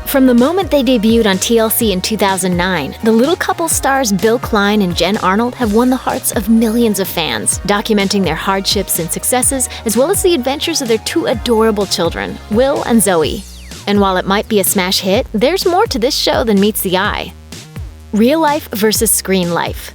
From the moment they debuted on TLC in 2009, the little couple stars Bill Klein and Jen Arnold have won the hearts of millions of fans, documenting their hardships and successes, as well as the adventures of their two adorable children, Will and Zoe. And while it might be a smash hit, there's more to this show than meets the eye. Real life versus screen life.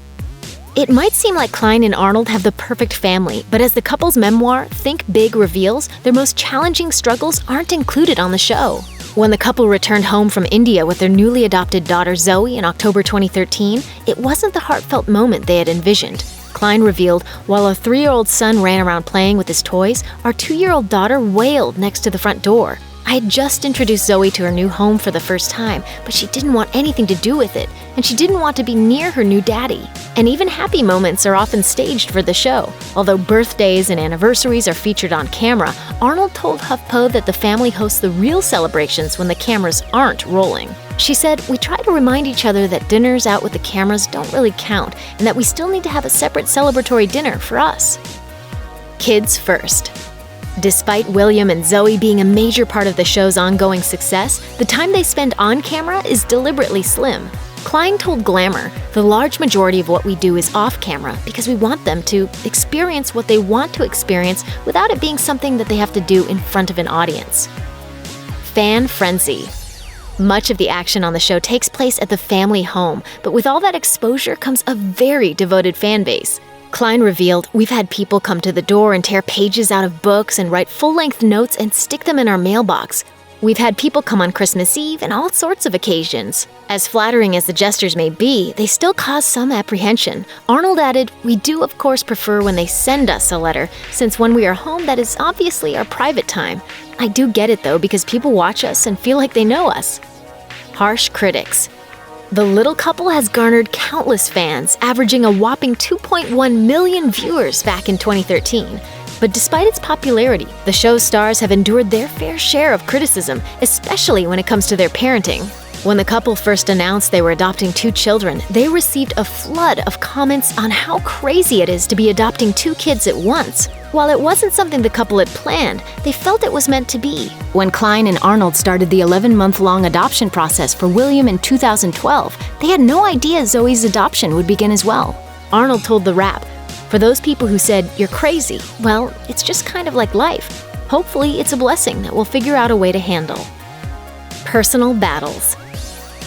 It might seem like Klein and Arnold have the perfect family, but as the couple's memoir, Think Big, reveals, their most challenging struggles aren't included on the show. When the couple returned home from India with their newly adopted daughter Zoe in October 2013, it wasn't the heartfelt moment they had envisioned. Klein revealed, while our 3-year-old son ran around playing with his toys, our 2-year-old daughter wailed next to the front door. I had just introduced Zoe to her new home for the first time, but she didn't want anything to do with it, and she didn't want to be near her new daddy. And even happy moments are often staged for the show. Although birthdays and anniversaries are featured on camera, Arnold told HuffPo that the family hosts the real celebrations when the cameras aren't rolling. She said, "We try to remind each other that dinners out with the cameras don't really count, and that we still need to have a separate celebratory dinner for us." Kids first. Despite William and Zoe being a major part of the show's ongoing success, the time they spend on camera is deliberately slim. Klein told Glamour, "The large majority of what we do is off camera because we want them to experience what they want to experience without it being something that they have to do in front of an audience." Fan frenzy. Much of the action on the show takes place at the family home, but with all that exposure comes a very devoted fan base. Klein revealed, "We've had people come to the door and tear pages out of books and write full-length notes and stick them in our mailbox. We've had people come on Christmas Eve and all sorts of occasions. As flattering as the gestures may be, they still cause some apprehension." Arnold added, "We do of course prefer when they send us a letter, since when we are home that is obviously our private time. I do get it though, because people watch us and feel like they know us." Harsh critics. The little couple has garnered countless fans, averaging a whopping 2.1 million viewers back in 2013. But despite its popularity, the show's stars have endured their fair share of criticism, especially when it comes to their parenting. When the couple first announced they were adopting 2 children, they received a flood of comments on how crazy it is to be adopting 2 kids at once. While it wasn't something the couple had planned, they felt it was meant to be. When Klein and Arnold started the 11-month-long adoption process for William in 2012, they had no idea Zoe's adoption would begin as well. Arnold told The Wrap, "For those people who said, 'You're crazy,' well, it's just kind of like life. Hopefully, it's a blessing that we'll figure out a way to handle." Personal battles.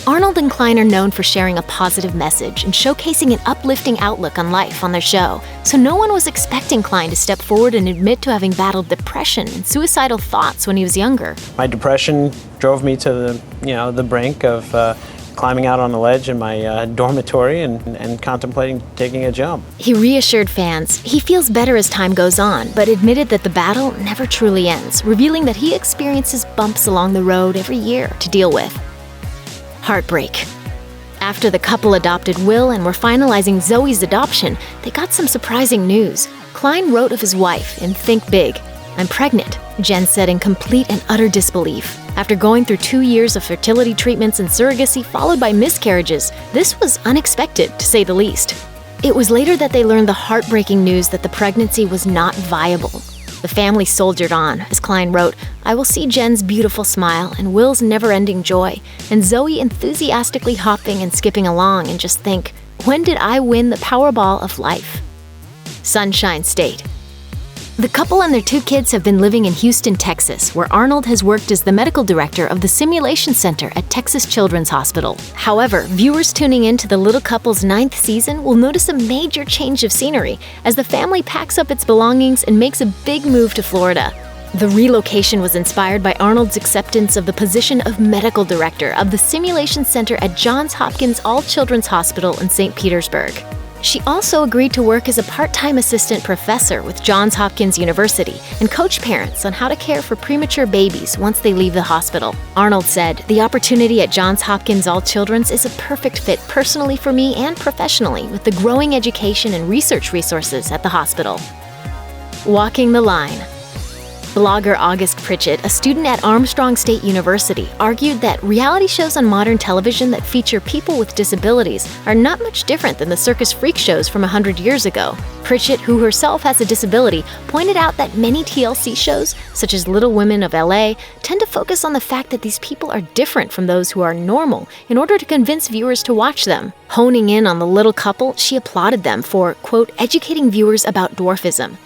Arnold and Klein are known for sharing a positive message and showcasing an uplifting outlook on life on their show, so no one was expecting Klein to step forward and admit to having battled depression and suicidal thoughts when he was younger. My depression drove me to the brink of climbing out on the ledge in my dormitory and contemplating taking a jump. He reassured fans he feels better as time goes on, but admitted that the battle never truly ends, revealing that he experiences bumps along the road every year to deal with. Heartbreak. After the couple adopted Will and were finalizing Zoe's adoption, they got some surprising news. Klein wrote of his wife in Think Big. "I'm pregnant," Jen said in complete and utter disbelief. After going through 2 years of fertility treatments and surrogacy followed by miscarriages, this was unexpected, to say the least. It was later that they learned the heartbreaking news that the pregnancy was not viable. The family soldiered on, as Klein wrote, "I will see Jen's beautiful smile and Will's never-ending joy, and Zoe enthusiastically hopping and skipping along, and just think, when did I win the Powerball of life?" Sunshine State. The couple and their 2 kids have been living in Houston, Texas, where Arnold has worked as the medical director of the Simulation Center at Texas Children's Hospital. However, viewers tuning in to the little couple's 9th season will notice a major change of scenery as the family packs up its belongings and makes a big move to Florida. The relocation was inspired by Arnold's acceptance of the position of medical director of the Simulation Center at Johns Hopkins All Children's Hospital in St. Petersburg. She also agreed to work as a part-time assistant professor with Johns Hopkins University and coach parents on how to care for premature babies once they leave the hospital. Arnold said, "The opportunity at Johns Hopkins All Children's is a perfect fit personally for me and professionally with the growing education and research resources at the hospital." Walking the line. Blogger August Pritchett, a student at Armstrong State University, argued that reality shows on modern television that feature people with disabilities are not much different than the circus freak shows from 100 years ago. Pritchett, who herself has a disability, pointed out that many TLC shows, such as Little Women of LA, tend to focus on the fact that these people are different from those who are normal in order to convince viewers to watch them. Honing in on the little couple, she applauded them for, quote, educating viewers about dwarfism.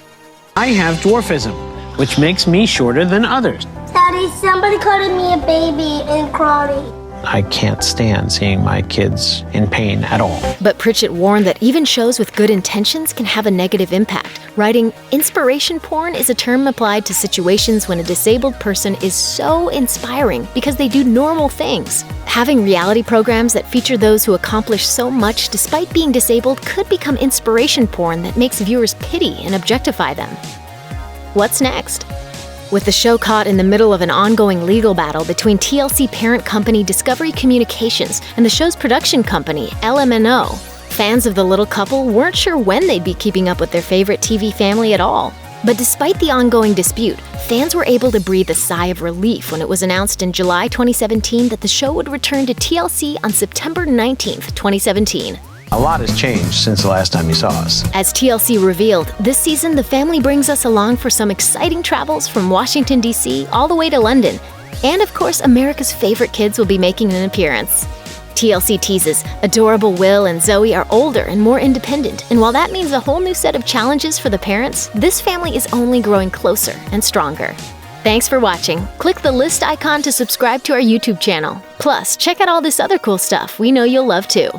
I have dwarfism, which makes me shorter than others. Daddy, somebody called me a baby and crying. I can't stand seeing my kids in pain at all. But Pritchett warned that even shows with good intentions can have a negative impact, writing, "Inspiration porn is a term applied to situations when a disabled person is so inspiring because they do normal things. Having reality programs that feature those who accomplish so much despite being disabled could become inspiration porn that makes viewers pity and objectify them." What's next? With the show caught in the middle of an ongoing legal battle between TLC parent company Discovery Communications and the show's production company, LMNO, fans of the little couple weren't sure when they'd be keeping up with their favorite TV family at all. But despite the ongoing dispute, fans were able to breathe a sigh of relief when it was announced in July 2017 that the show would return to TLC on September 19th, 2017. A lot has changed since the last time you saw us. As TLC revealed, this season the family brings us along for some exciting travels from Washington, D.C. all the way to London. And of course, America's favorite kids will be making an appearance. TLC teases, adorable Will and Zoe are older and more independent, and while that means a whole new set of challenges for the parents, this family is only growing closer and stronger. Thanks for watching. Click the list icon to subscribe to our YouTube channel. Plus, check out all this other cool stuff we know you'll love too.